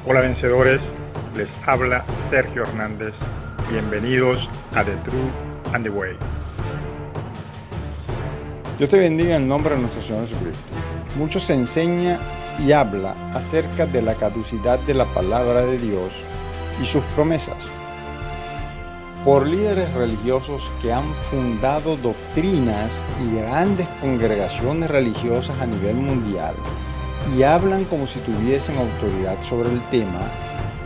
Hola vencedores, les habla Sergio Hernández. Bienvenidos a The Truth and the Way. Dios te bendiga en el nombre de nuestro Señor Jesucristo. Mucho se enseña y habla acerca de la caducidad de la palabra de Dios y sus promesas por líderes religiosos que han fundado doctrinas y grandes congregaciones religiosas a nivel mundial y hablan como si tuviesen autoridad sobre el tema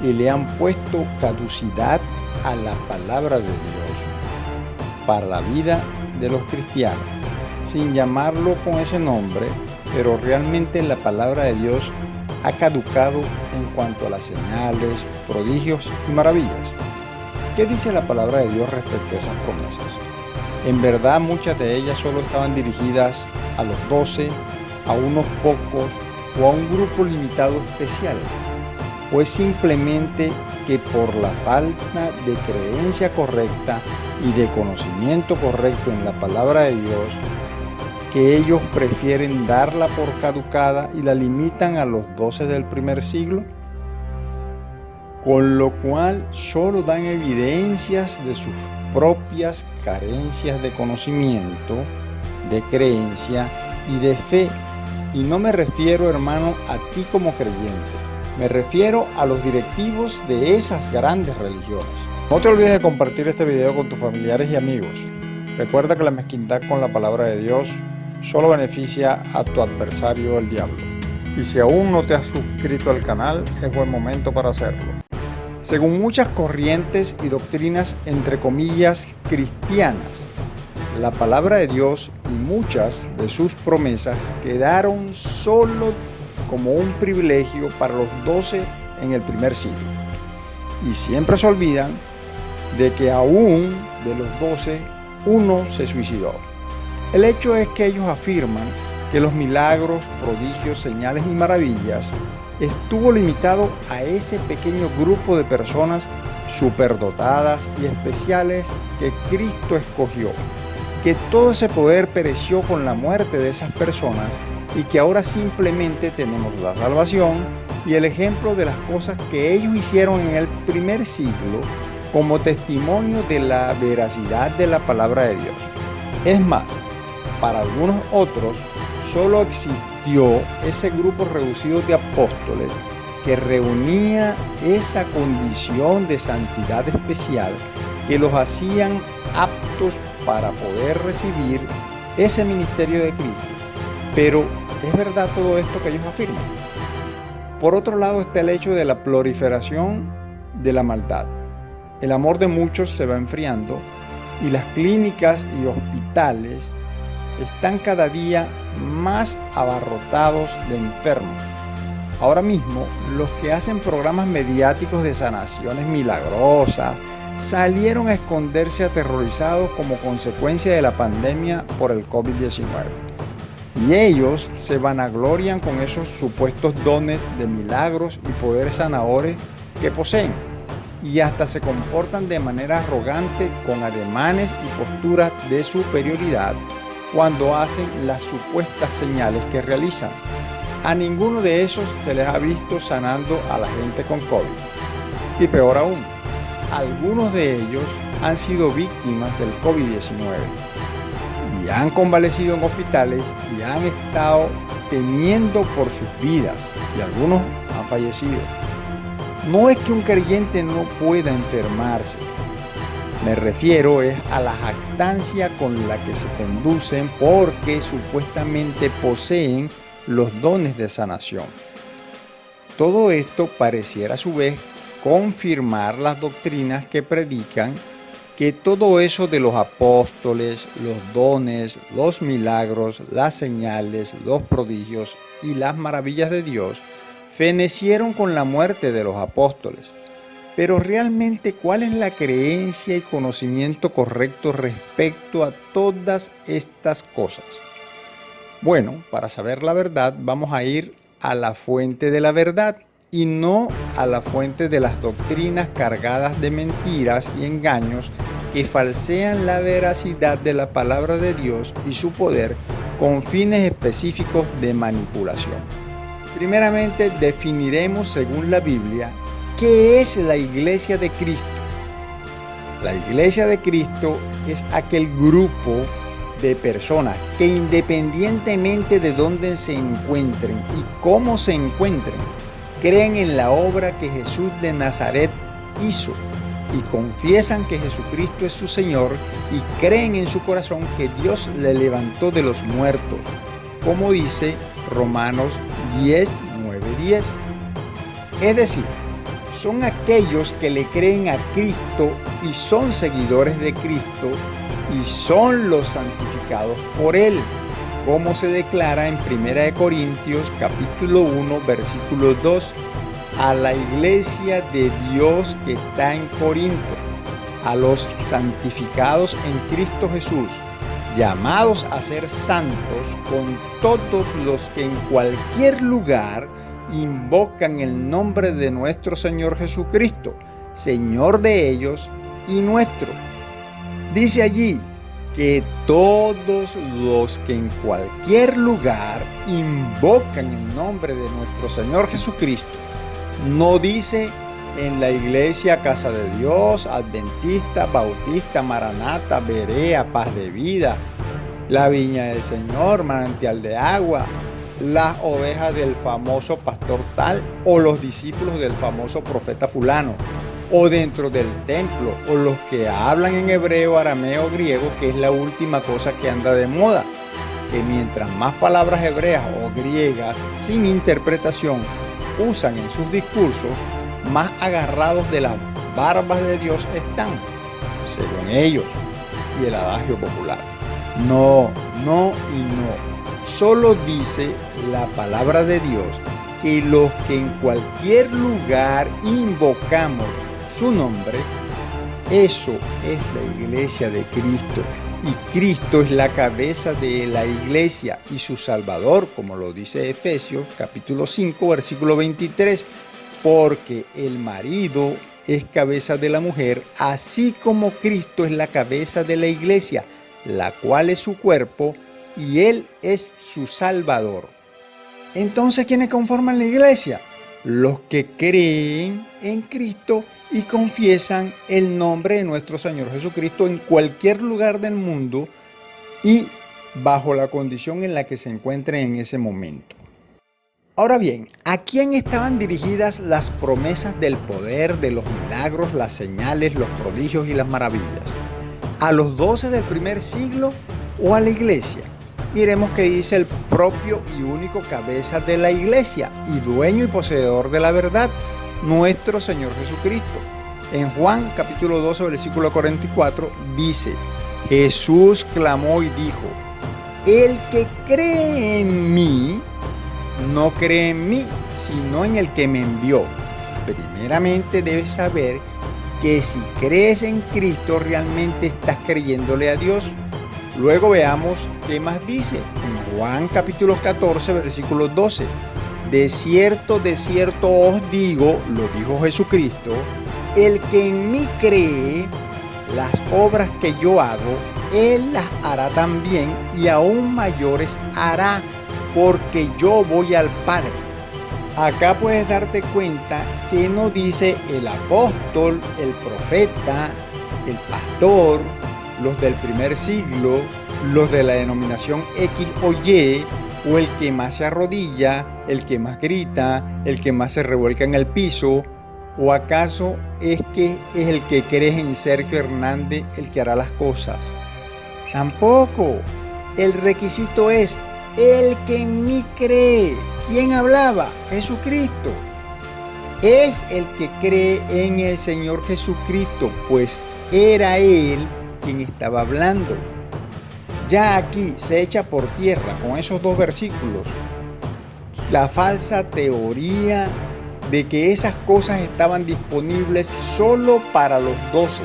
y le han puesto caducidad a la palabra de Dios para la vida de los cristianos, sin llamarlo con ese nombre, pero realmente la palabra de Dios ha caducado en cuanto a las señales, prodigios y maravillas. ¿Qué dice la palabra de Dios respecto a esas promesas? En verdad muchas de ellas solo estaban dirigidas a los 12, a unos pocos o a un grupo limitado especial, o es simplemente que por la falta de creencia correcta y de conocimiento correcto en la palabra de Dios, que ellos prefieren darla por caducada y la limitan a los 12 del primer siglo, con lo cual solo dan evidencias de sus propias carencias de conocimiento, de creencia y de fe. Y no me refiero, hermano, a ti como creyente. Me refiero a los directivos de esas grandes religiones. No te olvides de compartir este video con tus familiares y amigos. Recuerda que la mezquindad con la palabra de Dios solo beneficia a tu adversario, el diablo. Y si aún no te has suscrito al canal, es buen momento para hacerlo. Según muchas corrientes y doctrinas, entre comillas, cristianas, la palabra de Dios y muchas de sus promesas quedaron solo como un privilegio para los 12 en el primer siglo. Y siempre se olvidan de que aún de los 12, uno se suicidó. El hecho es que ellos afirman que los milagros, prodigios, señales y maravillas estuvo limitado a ese pequeño grupo de personas superdotadas y especiales que Cristo escogió, que todo ese poder pereció con la muerte de esas personas y que ahora simplemente tenemos la salvación y el ejemplo de las cosas que ellos hicieron en el primer siglo como testimonio de la veracidad de la palabra de Dios. Es más, para algunos otros solo existió ese grupo reducido de apóstoles que reunía esa condición de santidad especial que los hacían aptos para poder recibir ese ministerio de Cristo. Pero ¿es verdad todo esto que ellos afirman? Por otro lado está el hecho de la proliferación de la maldad. El amor de muchos se va enfriando y las clínicas y hospitales están cada día más abarrotados de enfermos. Ahora mismo, los que hacen programas mediáticos de sanaciones milagrosas salieron a esconderse aterrorizados como consecuencia de la pandemia por el COVID-19. Y ellos se vanaglorian con esos supuestos dones de milagros y poderes sanadores que poseen. Y hasta se comportan de manera arrogante con ademanes y posturas de superioridad cuando hacen las supuestas señales que realizan. A ninguno de esos se les ha visto sanando a la gente con COVID. Y peor aún, algunos de ellos han sido víctimas del COVID-19 y han convalecido en hospitales y han estado temiendo por sus vidas y algunos han fallecido. No es que un creyente no pueda enfermarse. Me refiero a la jactancia con la que se conducen porque supuestamente poseen los dones de sanación. Todo esto pareciera a su vez confirmar las doctrinas que predican que todo eso de los apóstoles, los dones, los milagros, las señales, los prodigios y las maravillas de Dios fenecieron con la muerte de los apóstoles. Pero realmente, ¿cuál es la creencia y conocimiento correcto respecto a todas estas cosas? Bueno, para saber la verdad vamos a ir a la fuente de la verdad y no a la fuente de las doctrinas cargadas de mentiras y engaños que falsean la veracidad de la palabra de Dios y su poder con fines específicos de manipulación. Primeramente, definiremos según la Biblia qué es la Iglesia de Cristo. La Iglesia de Cristo es aquel grupo de personas que, independientemente de dónde se encuentren y cómo se encuentren, creen en la obra que Jesús de Nazaret hizo y confiesan que Jesucristo es su Señor y creen en su corazón que Dios le levantó de los muertos, como dice Romanos 10, 9, 10. Es decir, son aquellos que le creen a Cristo y son seguidores de Cristo y son los santificados por Él, como se declara en 1 Corintios capítulo 1, versículo 2, a la iglesia de Dios que está en Corinto, a los santificados en Cristo Jesús, llamados a ser santos con todos los que en cualquier lugar invocan el nombre de nuestro Señor Jesucristo, Señor de ellos y nuestro. Dice allí que todos los que en cualquier lugar invocan el nombre de nuestro Señor Jesucristo. No dice en la iglesia Casa de Dios, Adventista, Bautista, Maranata, Berea, Paz de Vida, la Viña del Señor, Manantial de Agua, las ovejas del famoso pastor tal o los discípulos del famoso profeta fulano, o dentro del templo, o los que hablan en hebreo, arameo, griego, que es la última cosa que anda de moda, que mientras más palabras hebreas o griegas sin interpretación usan en sus discursos, más agarrados de las barbas de Dios están, según ellos y el adagio popular. No, no y no. Solo dice la palabra de Dios que los que en cualquier lugar invocamos su nombre, eso es la iglesia de Cristo. Y Cristo es la cabeza de la iglesia y su Salvador, como lo dice Efesios capítulo 5, versículo 23, porque el marido es cabeza de la mujer, así como Cristo es la cabeza de la iglesia, la cual es su cuerpo, y Él es su Salvador. Entonces, ¿quiénes conforman la iglesia? Los que creen en Cristo y confiesan el nombre de nuestro Señor Jesucristo en cualquier lugar del mundo y bajo la condición en la que se encuentren en ese momento. Ahora bien, ¿a quién estaban dirigidas las promesas del poder, de los milagros, las señales, los prodigios y las maravillas? ¿A los 12 del primer siglo o a la iglesia? Miremos qué dice el propio y único cabeza de la iglesia y dueño y poseedor de la verdad, nuestro Señor Jesucristo. En Juan capítulo 12, versículo 44 dice: Jesús clamó y dijo: el que cree en mí, no cree en mí, sino en el que me envió. Primeramente debes saber que si crees en Cristo realmente estás creyéndole a Dios. Luego veamos qué más dice en Juan capítulo 14, versículo 12. De cierto os digo, lo dijo Jesucristo, el que en mí cree, las obras que yo hago, Él las hará también y aún mayores hará, porque yo voy al Padre. Acá puedes darte cuenta que no dice el apóstol, el profeta, el pastor, los del primer siglo, los de la denominación X o Y, o el que más se arrodilla, el que más grita, el que más se revuelca en el piso, o acaso es que es el que crees en Sergio Hernández el que hará las cosas. Tampoco. El requisito es el que en mí cree. ¿Quién hablaba? Jesucristo. Es el que cree en el Señor Jesucristo, pues era Él quien estaba hablando. Ya aquí se echa por tierra con esos dos versículos la falsa teoría de que esas cosas estaban disponibles solo para los 12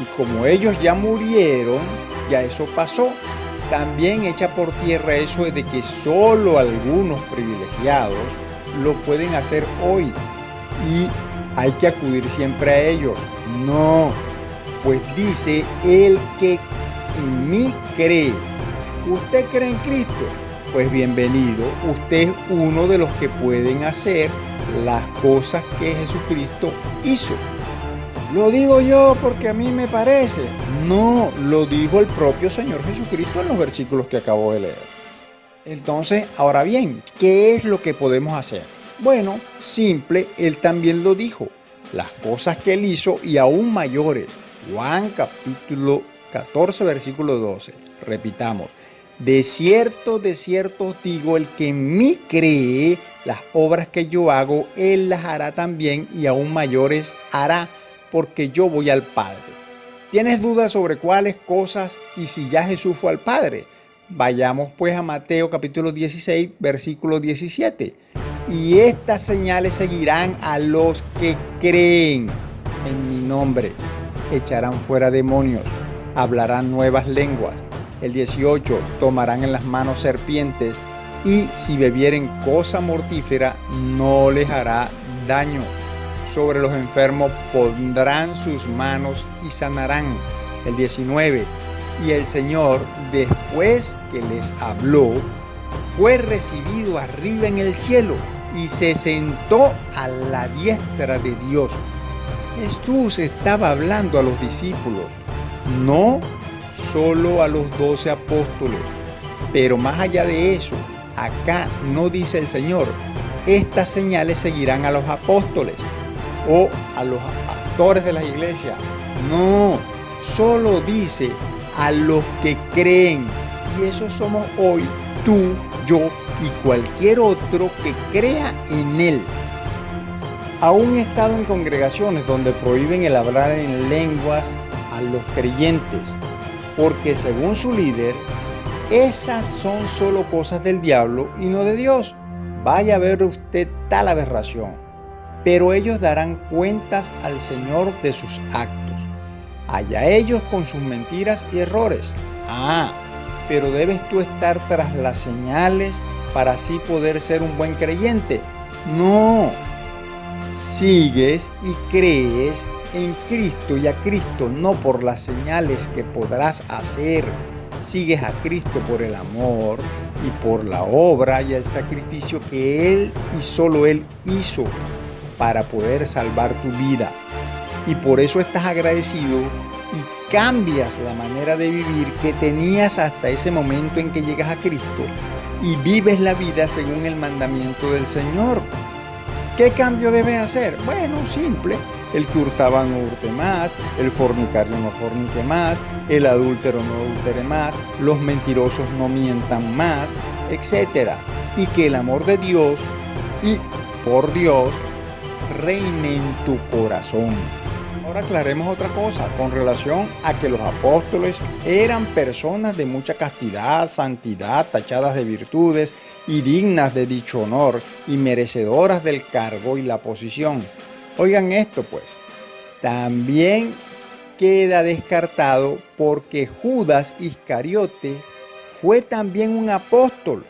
y como ellos ya murieron, ya eso pasó. También echa por tierra eso de que solo algunos privilegiados lo pueden hacer hoy y hay que acudir siempre a ellos. No, pues dice el que en mí cree. ¿Usted cree en Cristo? pues bienvenido, usted es uno de los que pueden hacer las cosas que Jesucristo hizo. ¿Lo digo yo porque a mí me parece? No, lo dijo el propio Señor Jesucristo en los versículos que acabo de leer. Entonces, ahora bien, ¿qué es lo que podemos hacer? Bueno, simple, Él también lo dijo. Las cosas que Él hizo y aún mayores. Juan capítulo 14, versículo 12. Repitamos. De cierto os digo, el que en mí cree, las obras que yo hago, Él las hará también y aún mayores hará, porque yo voy al Padre. ¿Tienes dudas sobre cuáles cosas y si ya Jesús fue al Padre? Vayamos pues a Mateo capítulo 16, versículo 17. Y estas señales seguirán a los que creen en mi nombre. Echarán fuera demonios, hablarán nuevas lenguas. El 18, tomarán en las manos serpientes y si bebieren cosa mortífera no les hará daño. Sobre los enfermos pondrán sus manos y sanarán. El 19, y el Señor, después que les habló, fue recibido arriba en el cielo y se sentó a la diestra de Dios. Jesús estaba hablando a los discípulos, no solo a los 12 apóstoles, pero más allá de eso, acá no dice el Señor, estas señales seguirán a los apóstoles o a los pastores de la iglesia. No, solo dice a los que creen. Y eso somos hoy, tú, yo y cualquier otro que crea en Él. Aún he estado en congregaciones donde prohíben el hablar en lenguas a los creyentes, porque según su líder, esas son solo cosas del diablo y no de Dios. Vaya a ver usted tal aberración. Pero ellos darán cuentas al Señor de sus actos. Allá ellos con sus mentiras y errores. Pero debes tú estar tras las señales para así poder ser un buen creyente. No. Sigues y crees en Cristo y a Cristo no por las señales que podrás hacer. Sigues a Cristo por el amor y por la obra y el sacrificio que Él y solo Él hizo para poder salvar tu vida. Y por eso estás agradecido y cambias la manera de vivir que tenías hasta ese momento en que llegas a Cristo y vives la vida según el mandamiento del Señor. ¿Qué cambio debes hacer? Bueno, simple. El que hurtaba no hurte más, el fornicario no fornique más, el adúltero no adultere más, los mentirosos no mientan más, etc. Y que el amor de Dios y por Dios reine en tu corazón. Ahora aclaremos otra cosa con relación a que los apóstoles eran personas de mucha castidad, santidad, tachadas de virtudes y dignas de dicho honor y merecedoras del cargo y la posición. Oigan esto pues, también queda descartado porque Judas Iscariote fue también un apóstol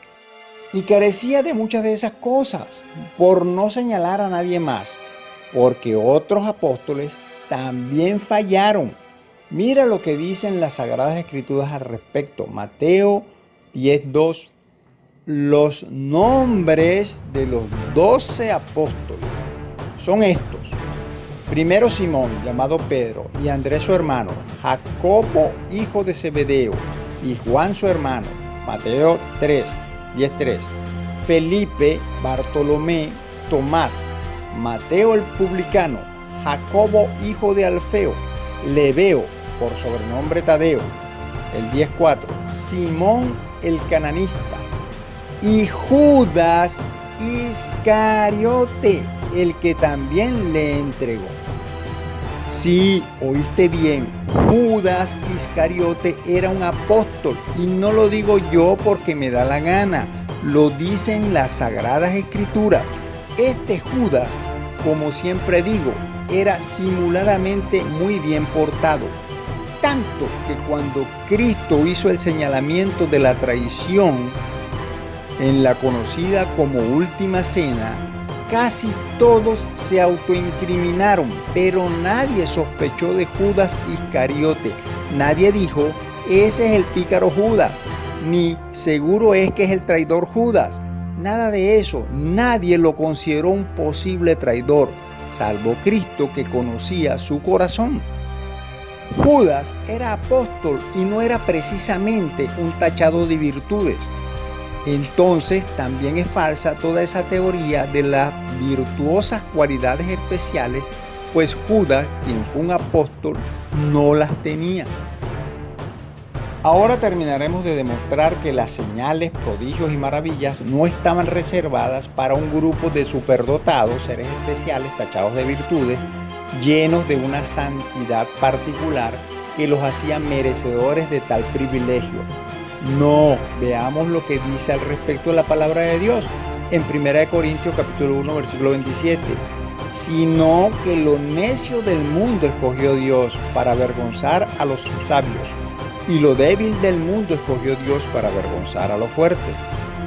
y carecía de muchas de esas cosas, por no señalar a nadie más, porque otros apóstoles también fallaron. Mira lo que dicen las Sagradas Escrituras al respecto. Mateo 10:2. Los nombres de los 12 apóstoles son estos. Primero Simón, llamado Pedro, y Andrés su hermano, Jacobo, hijo de Zebedeo, y Juan su hermano, Mateo 10:3. Felipe, Bartolomé, Tomás, Mateo el publicano, Jacobo, hijo de Alfeo, Lebeo, por sobrenombre Tadeo, el 10:4. Simón el cananista, y Judas Iscariote, el que también le entregó. Sí, oíste bien, Judas Iscariote era un apóstol, y no lo digo yo porque me da la gana, lo dicen las Sagradas Escrituras. Este Judas, como siempre digo, era simuladamente muy bien portado, tanto que cuando Cristo hizo el señalamiento de la traición en la conocida como Última Cena, casi todos se autoincriminaron, pero nadie sospechó de Judas Iscariote. Nadie dijo, ese es el pícaro Judas. ni seguro es que es el traidor Judas. Nada de eso. Nadie lo consideró un posible traidor, salvo Cristo, que conocía su corazón. Judas era apóstol y no era precisamente un tachado de virtudes. Entonces también es falsa toda esa teoría de las virtuosas cualidades especiales, pues Judas, quien fue un apóstol, no las tenía. Ahora terminaremos de demostrar que las señales, prodigios y maravillas no estaban reservadas para un grupo de superdotados, seres especiales tachados de virtudes, llenos de una santidad particular que los hacía merecedores de tal privilegio. No, veamos lo que dice al respecto de la palabra de Dios en 1 Corintios capítulo 1 versículo 27. Sino que lo necio del mundo escogió Dios para avergonzar a los sabios, y lo débil del mundo escogió Dios para avergonzar a lo fuerte.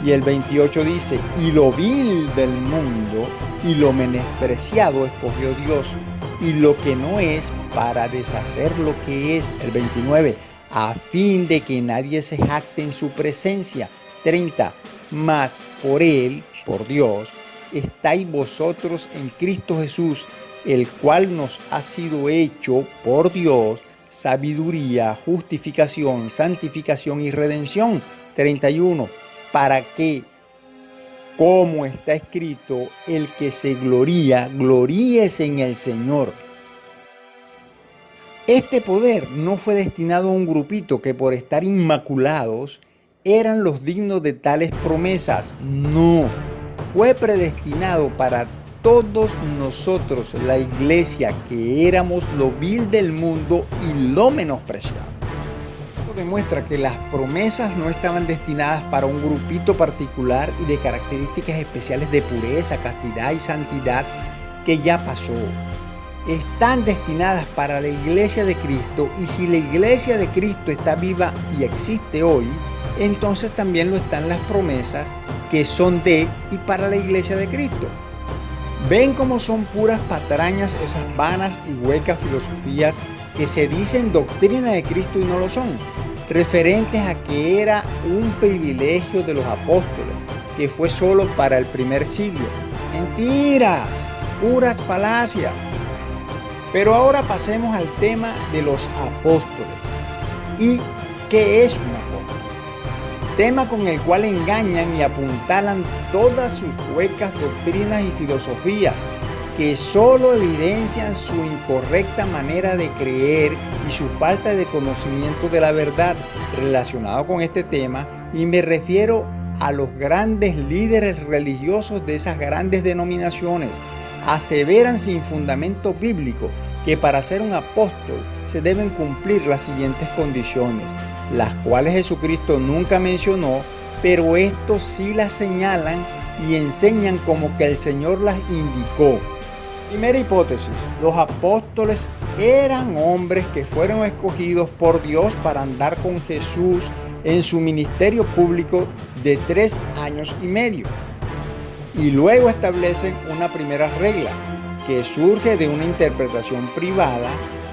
Y el 28 dice, y lo vil del mundo y lo menospreciado escogió Dios, y lo que no es para deshacer lo que es. El 29, a fin de que nadie se jacte en su presencia. 30, mas por Él, por Dios, estáis vosotros en Cristo Jesús, el cual nos ha sido hecho por Dios sabiduría, justificación, santificación y redención. 31, para que, como está escrito, el que se gloría, gloríese en el Señor. Este poder no fue destinado a un grupito que por estar inmaculados eran los dignos de tales promesas. No, fue predestinado para todos nosotros, la iglesia, que éramos lo vil del mundo y lo menospreciado. Esto demuestra que las promesas no estaban destinadas para un grupito particular y de características especiales de pureza, castidad y santidad que ya pasó. Están destinadas para la iglesia de Cristo, y si la iglesia de Cristo está viva y existe hoy, entonces también lo están las promesas que son de y para la iglesia de Cristo. ¿Ven cómo son puras patrañas esas vanas y huecas filosofías que se dicen doctrina de Cristo y no lo son? Referentes a que era un privilegio de los apóstoles, que fue solo para el primer siglo. Mentiras, puras falacias. Pero ahora pasemos al tema de los apóstoles. ¿Y qué es un apóstol? Tema con el cual engañan y apuntalan todas sus huecas doctrinas y filosofías, que solo evidencian su incorrecta manera de creer y su falta de conocimiento de la verdad. Relacionado con este tema, y me refiero a los grandes líderes religiosos de esas grandes denominaciones, aseveran sin fundamento bíblico que para ser un apóstol se deben cumplir las siguientes condiciones, las cuales Jesucristo nunca mencionó, pero estos sí las señalan y enseñan como que el Señor las indicó. Primera hipótesis: los apóstoles eran hombres que fueron escogidos por Dios para andar con Jesús en su ministerio público de 3 años y medio. Y luego establecen una primera regla que surge de una interpretación privada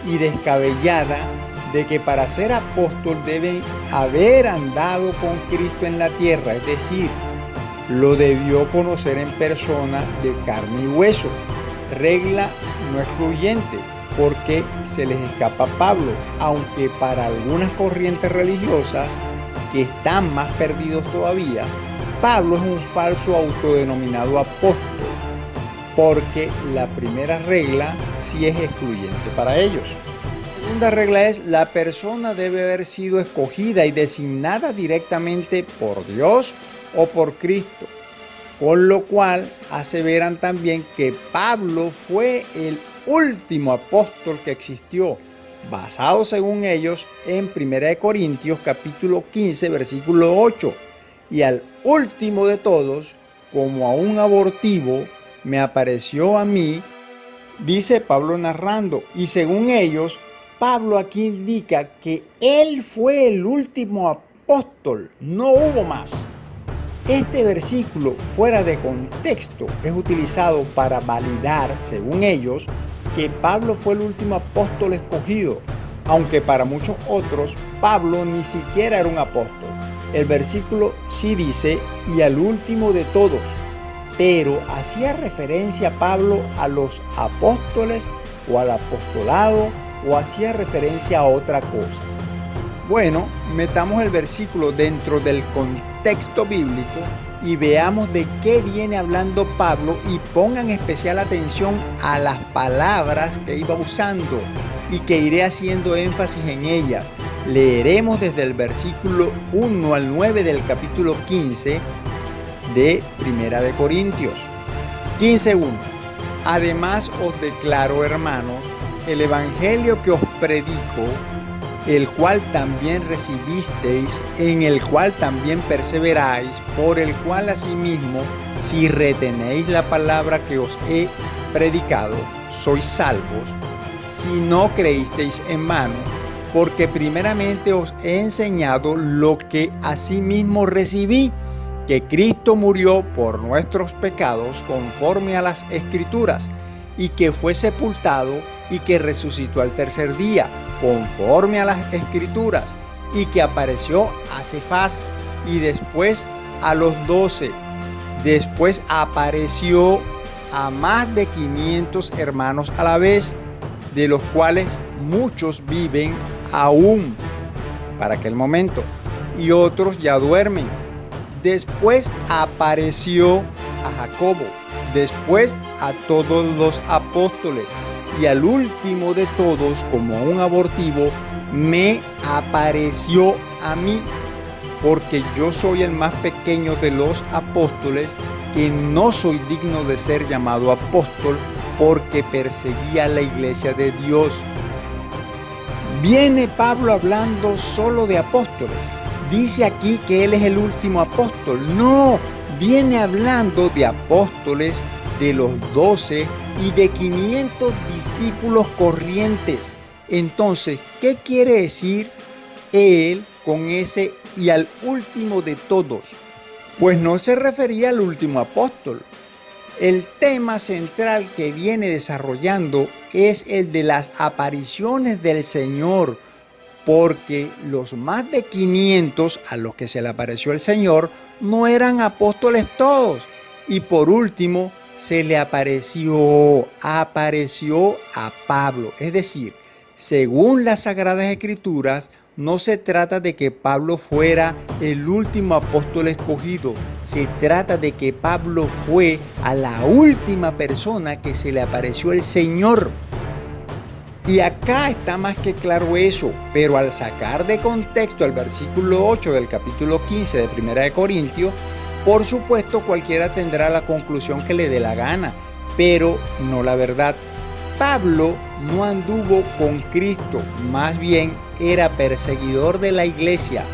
y descabellada de que para ser apóstol deben haber andado con Cristo en la tierra, es decir, lo debió conocer en persona de carne y hueso. Regla no excluyente, porque se les escapa Pablo, aunque para algunas corrientes religiosas que están más perdidos todavía, Pablo es un falso autodenominado apóstol, porque la primera regla sí es excluyente para ellos. La segunda regla es: la persona debe haber sido escogida y designada directamente por Dios o por Cristo, con lo cual aseveran también que Pablo fue el último apóstol que existió, basado según ellos en 1 Corintios capítulo 15 versículo 8. Y al último de todos, como a un abortivo, me apareció a mí, dice Pablo narrando, y según ellos, Pablo aquí indica que él fue el último apóstol, no hubo más. Este versículo, fuera de contexto, es utilizado para validar, según ellos, que Pablo fue el último apóstol escogido, aunque para muchos otros Pablo ni siquiera era un apóstol. el versículo sí dice, y al último de todos, pero hacía referencia Pablo a los apóstoles o al apostolado o hacía referencia a otra cosa. Bueno, metamos el versículo dentro del contexto bíblico y veamos de qué viene hablando Pablo y pongan especial atención a las palabras que iba usando y que iré haciendo énfasis en ellas. Leeremos desde el versículo 1 al 9 del capítulo 15 de Primera de Corintios. 15:1. Además os declaro, hermanos, el evangelio que os predico, el cual también recibisteis, en el cual también perseveráis, por el cual asimismo, si retenéis la palabra que os he predicado, sois salvos, si no creísteis en vano, porque primeramente os he enseñado lo que asimismo recibí, que Cristo murió por nuestros pecados conforme a las Escrituras, y que fue sepultado y que resucitó al tercer día, conforme a las Escrituras, y que apareció a Cefas y después a los 12. Después apareció a más de 500 hermanos a la vez, de los cuales muchos viven aún para aquel momento y otros ya duermen. Después apareció a Jacobo, después a todos los apóstoles y al último de todos, como un abortivo, me apareció a mí, porque yo soy el más pequeño de los apóstoles, que no soy digno de ser llamado apóstol, porque perseguía la iglesia de Dios. ¿Viene Pablo hablando solo de apóstoles? ¿Dice aquí que él es el último apóstol? No, viene hablando de apóstoles, de los 12 y de 500 discípulos corrientes. Entonces, ¿qué quiere decir él con ese y al último de todos? Pues no se refería al último apóstol. El tema central que viene desarrollando es el de las apariciones del Señor, porque los más de 500 a los que se le apareció el Señor no eran apóstoles todos. Y por último, se le apareció a Pablo. Es decir, según las Sagradas Escrituras, no se trata de que Pablo fuera el último apóstol escogido. Se trata de que Pablo fue a la última persona que se le apareció el Señor. Y acá está más que claro eso, pero al sacar de contexto el versículo 8 del capítulo 15 de Primera de Corintios, por supuesto cualquiera tendrá la conclusión que le dé la gana, pero no la verdad. Pablo no anduvo con Cristo, más bien era perseguidor de la iglesia,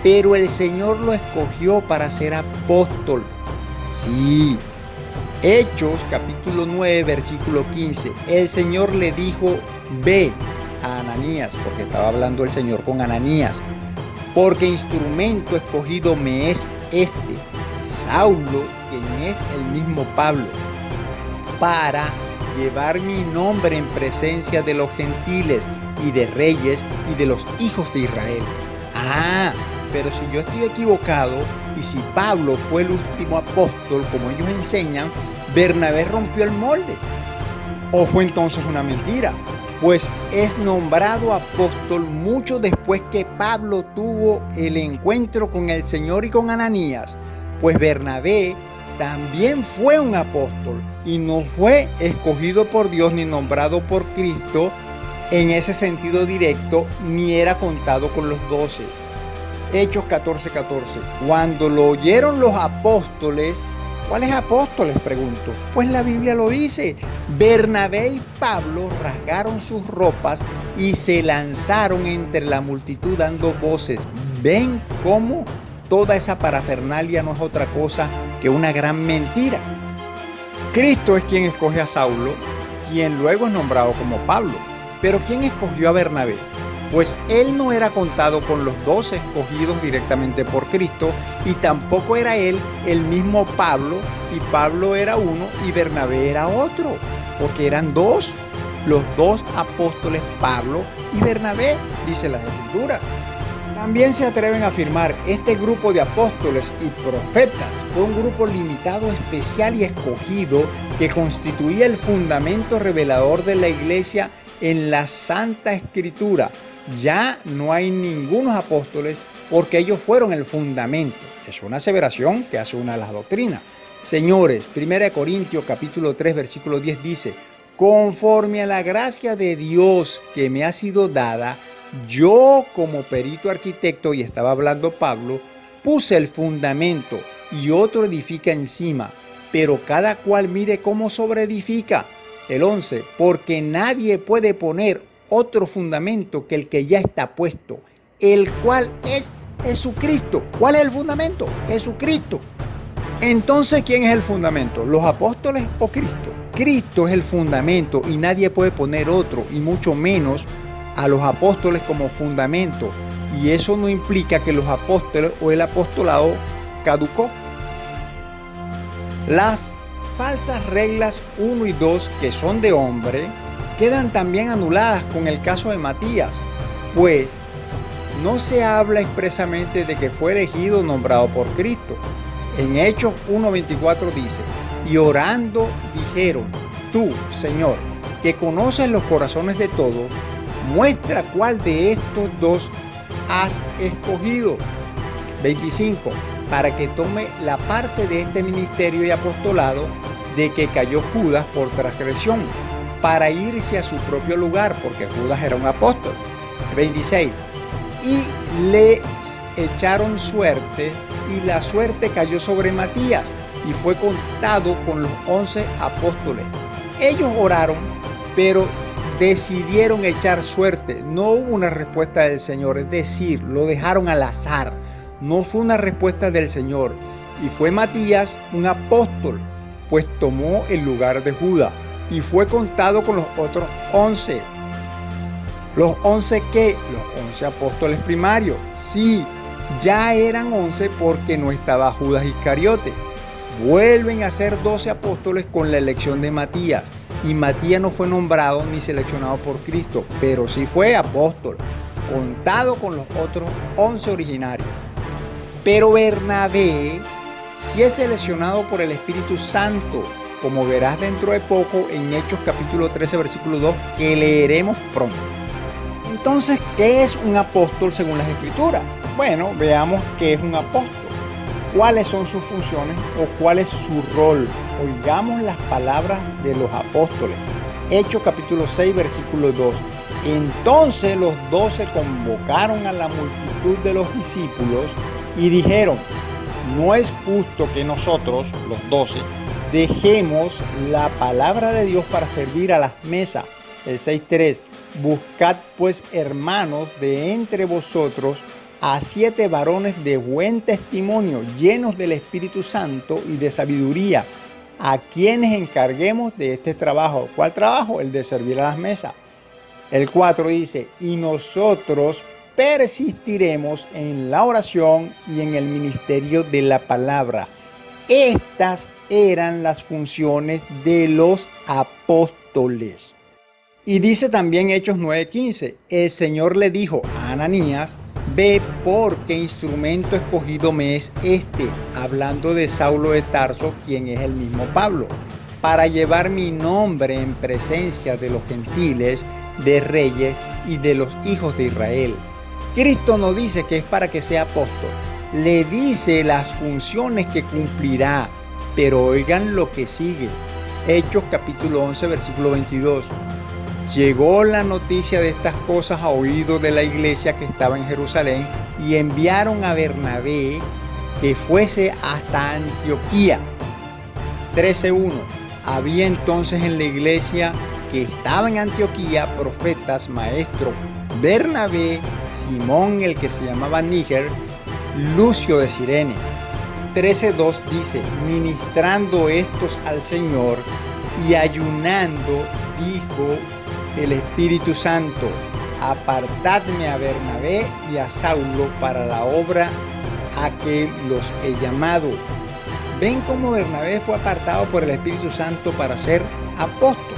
pero el Señor lo escogió para ser apóstol. Sí. Hechos capítulo 9 versículo 15, el Señor le dijo: ve a Ananías, porque estaba hablando el Señor con Ananías, porque instrumento escogido me es este, Saulo, quien es el mismo Pablo, para llevar mi nombre en presencia de los gentiles y de reyes y de los hijos de Israel. Pero si yo estoy equivocado y si Pablo fue el último apóstol, como ellos enseñan, Bernabé rompió el molde. ¿O fue entonces una mentira? Pues es nombrado apóstol mucho después que Pablo tuvo el encuentro con el Señor y con Ananías. Pues Bernabé también fue un apóstol y no fue escogido por Dios ni nombrado por Cristo en ese sentido directo, ni era contado con los 12. Hechos 14:14. Cuando lo oyeron los apóstoles, ¿cuáles apóstoles? Pregunto. Pues la Biblia lo dice. Bernabé y Pablo rasgaron sus ropas y se lanzaron entre la multitud dando voces. ¿Ven cómo toda esa parafernalia no es otra cosa que una gran mentira? Cristo es quien escoge a Saulo, quien luego es nombrado como Pablo. Pero ¿quién escogió a Bernabé? Pues él no era contado con los 12 escogidos directamente por Cristo, y tampoco era él el mismo Pablo, y Pablo era uno y Bernabé era otro, porque eran dos, los dos apóstoles, Pablo y Bernabé, dice la Escritura. También se atreven a afirmar, este grupo de apóstoles y profetas fue un grupo limitado, especial y escogido que constituía el fundamento revelador de la iglesia en la Santa Escritura. Ya no hay ningunos apóstoles porque ellos fueron el fundamento. Es una aseveración que hace una de las doctrinas. Señores, 1 Corintios capítulo 3 versículo 10 dice, conforme a la gracia de Dios que me ha sido dada, yo como perito arquitecto, y estaba hablando Pablo, puse el fundamento y otro edifica encima, pero cada cual mire cómo sobreedifica. El 11, porque nadie puede poner otro fundamento que el que ya está puesto, el cual es Jesucristo. ¿Cuál es el fundamento? Jesucristo. Entonces, ¿quién es el fundamento? ¿Los apóstoles o Cristo? Cristo es el fundamento y nadie puede poner otro, y mucho menos a los apóstoles como fundamento. Y eso no implica que los apóstoles o el apostolado caducó. Las falsas reglas 1 y 2, que son de hombre, quedan también anuladas con el caso de Matías, pues no se habla expresamente de que fue elegido o nombrado por Cristo. En Hechos 1:24 dice, y orando dijeron, tú, Señor, que conoces los corazones de todos, muestra cuál de estos dos has escogido. 25, para que tome la parte de este ministerio y apostolado de que cayó Judas por transgresión, para irse a su propio lugar, porque Judas era un apóstol. 26, y les echaron suerte, y la suerte cayó sobre Matías, y fue contado con los 11 apóstoles. Ellos oraron, pero decidieron echar suerte. No hubo una respuesta del Señor, es decir, lo dejaron al azar. No fue una respuesta del Señor. Y fue Matías un apóstol, pues tomó el lugar de Judas y fue contado con los otros 11. ¿Los 11 qué? Los 11 apóstoles primarios. Sí, ya eran 11 porque no estaba Judas Iscariote. Vuelven a ser 12 apóstoles con la elección de Matías. Y Matías no fue nombrado ni seleccionado por Cristo, pero sí fue apóstol, contado con los otros 11 originarios. Pero Bernabé sí es seleccionado por el Espíritu Santo, como verás dentro de poco en Hechos capítulo 13, versículo 2, que leeremos pronto. Entonces, ¿qué es un apóstol según las Escrituras? Bueno, veamos qué es un apóstol. ¿Cuáles son sus funciones o cuál es su rol? Oigamos las palabras de los apóstoles. Hechos capítulo 6, versículo 2. Entonces los 12 convocaron a la multitud de los discípulos y dijeron, no es justo que nosotros, los 12, dejemos la palabra de Dios para servir a las mesas. El 6.3. Buscad pues, hermanos, de entre vosotros a 7 varones de buen testimonio, llenos del Espíritu Santo y de sabiduría, a quienes encarguemos de este trabajo. ¿Cuál trabajo? El de servir a las mesas. El 4 dice, y nosotros persistiremos en la oración y en el ministerio de la palabra. Estas eran las funciones de los apóstoles. Y dice también Hechos 9:15, el Señor le dijo a Ananías, ve porque instrumento escogido me es este, hablando de Saulo de Tarso, quien es el mismo Pablo, para llevar mi nombre en presencia de los gentiles, de reyes y de los hijos de Israel. Cristo no dice que es para que sea apóstol, le dice las funciones que cumplirá, pero oigan lo que sigue. Hechos capítulo 11, versículo 22. Llegó la noticia de estas cosas a oídos de la iglesia que estaba en Jerusalén y enviaron a Bernabé que fuese hasta Antioquía. 13:1. Había entonces en la iglesia que estaba en Antioquía profetas, maestros, Bernabé, Simón el que se llamaba Níger, Lucio de Cirene. 13:2 dice, ministrando estos al Señor y ayunando, dijo el Espíritu Santo, apartadme a Bernabé y a Saulo para la obra a que los he llamado. ¿Ven cómo Bernabé fue apartado por el Espíritu Santo para ser apóstol?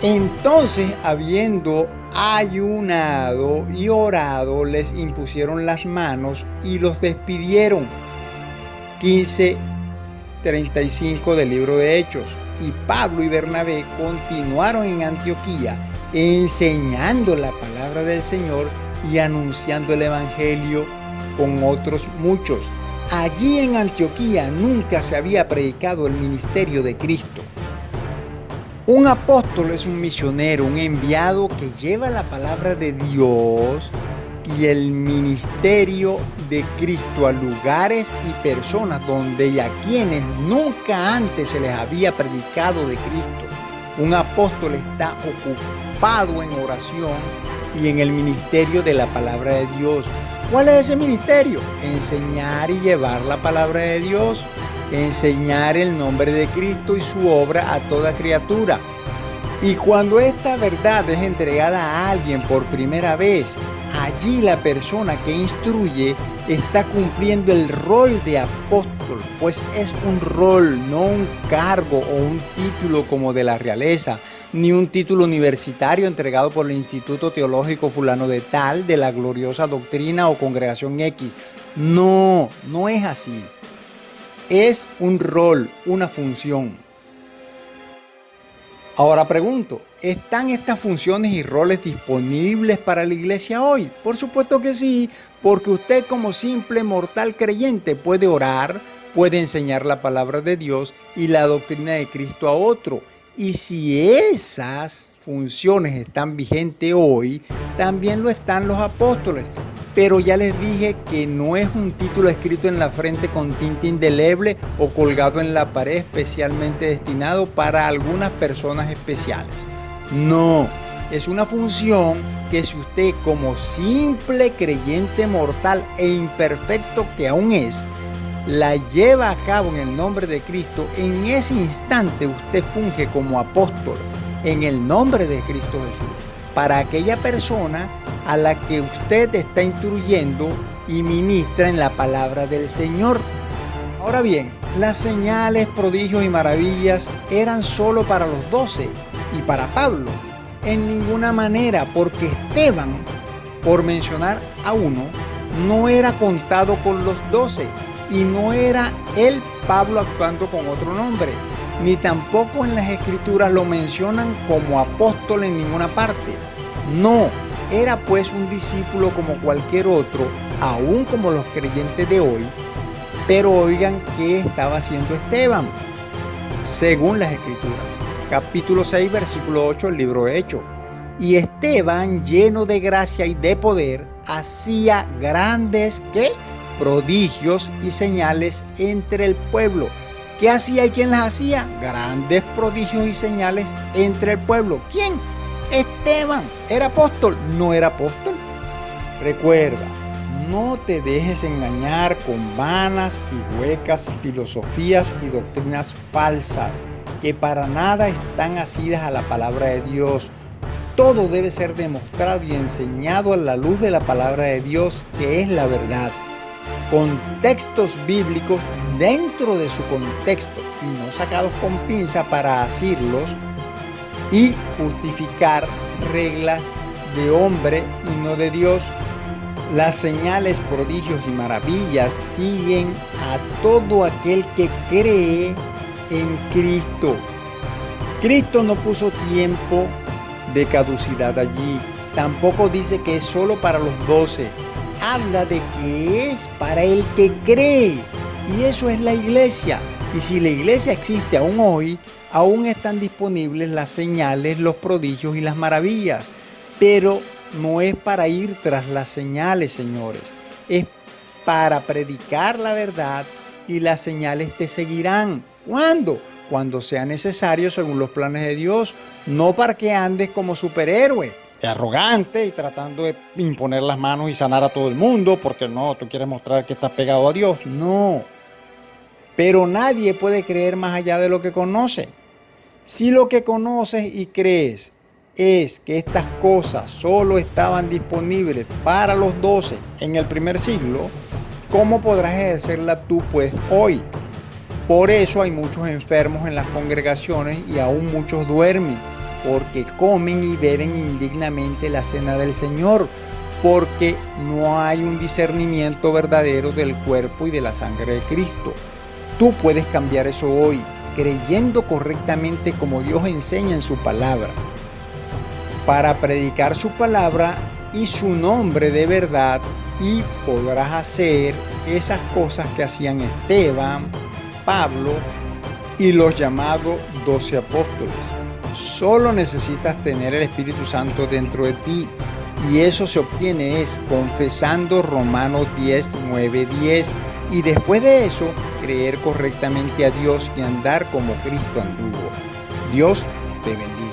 Entonces, habiendo ayunado y orado, les impusieron las manos y los despidieron. 15:35 del libro de Hechos. Y Pablo y Bernabé continuaron en Antioquía enseñando la palabra del Señor y anunciando el Evangelio con otros muchos. Allí en Antioquía nunca se había predicado el ministerio de Cristo. Un apóstol es un misionero, un enviado que lleva la palabra de Dios y el ministerio de Cristo a lugares y personas donde y a quienes nunca antes se les había predicado de Cristo. Un apóstol está ocupado en oración y en el ministerio de la palabra de Dios. ¿Cuál es ese ministerio? Enseñar y llevar la palabra de Dios, enseñar el nombre de Cristo y su obra a toda criatura. Y cuando esta verdad es entregada a alguien por primera vez, allí la persona que instruye está cumpliendo el rol de apóstol, pues es un rol, no un cargo o un título como de la realeza, ni un título universitario entregado por el Instituto Teológico fulano de tal, de la gloriosa doctrina o congregación X. No, no es así. Es un rol, una función. Ahora pregunto, ¿están estas funciones y roles disponibles para la iglesia hoy? Por supuesto que sí, porque usted como simple mortal creyente puede orar, puede enseñar la palabra de Dios y la doctrina de Cristo a otro. Y si esas funciones están vigentes hoy, también lo están los apóstoles. Pero ya les dije que no es un título escrito en la frente con tinta indeleble o colgado en la pared especialmente destinado para algunas personas especiales. No, es una función que si usted como simple creyente mortal e imperfecto que aún es, la lleva a cabo en el nombre de Cristo, en ese instante usted funge como apóstol en el nombre de Cristo Jesús para aquella persona a la que usted está instruyendo y ministra en la palabra del Señor. Ahora bien, las señales, prodigios y maravillas eran solo para los 12 y para Pablo. En ninguna manera, porque Esteban, por mencionar a uno, no era contado con los 12 y no era él, Pablo, actuando con otro nombre, ni tampoco en las Escrituras lo mencionan como apóstol en ninguna parte. No, era pues un discípulo como cualquier otro, aún como los creyentes de hoy. Pero oigan qué estaba haciendo Esteban, según las Escrituras. Capítulo 6, versículo 8 del libro de Hechos. Y Esteban, lleno de gracia y de poder, hacía grandes, ¿qué? Prodigios y señales entre el pueblo. ¿Qué hacía y quién las hacía? Grandes prodigios y señales entre el pueblo. ¿Quién? Esteban. ¿Era apóstol? No era apóstol. Recuerda, no te dejes engañar con vanas y huecas filosofías y doctrinas falsas que para nada están asidas a la palabra de Dios. Todo debe ser demostrado y enseñado a la luz de la palabra de Dios, que es la verdad, con textos bíblicos dentro de su contexto y no sacados con pinza para asirlos y justificar reglas de hombre y no de Dios. Las señales, prodigios y maravillas siguen a todo aquel que cree en Cristo. Cristo no puso tiempo de caducidad allí. Tampoco dice que es solo para los 12. Habla de que es para el que cree. Y eso es la iglesia. Y si la iglesia existe aún hoy, aún están disponibles las señales, los prodigios y las maravillas. Pero no es para ir tras las señales, señores. Es para predicar la verdad y las señales te seguirán. ¿Cuándo? Cuando sea necesario según los planes de Dios. No para que andes como superhéroe, arrogante y tratando de imponer las manos y sanar a todo el mundo porque no, tú quieres mostrar que estás pegado a Dios. No. Pero nadie puede creer más allá de lo que conoce. Si lo que conoces y crees es que estas cosas solo estaban disponibles para los 12 en el primer siglo, ¿cómo podrás ejercerla tú pues hoy? Por eso hay muchos enfermos en las congregaciones y aún muchos duermen. porque comen y beben indignamente la cena del Señor, porque no hay un discernimiento verdadero del cuerpo y de la sangre de Cristo. Tú puedes cambiar eso hoy, creyendo correctamente como Dios enseña en su palabra, para predicar su palabra y su nombre de verdad, y podrás hacer esas cosas que hacían Esteban, Pablo y los llamados 12 apóstoles. Solo necesitas tener el Espíritu Santo dentro de ti, y eso se obtiene confesando Romanos 10, 9, 10, y después de eso creer correctamente a Dios y andar como Cristo anduvo. Dios te bendiga.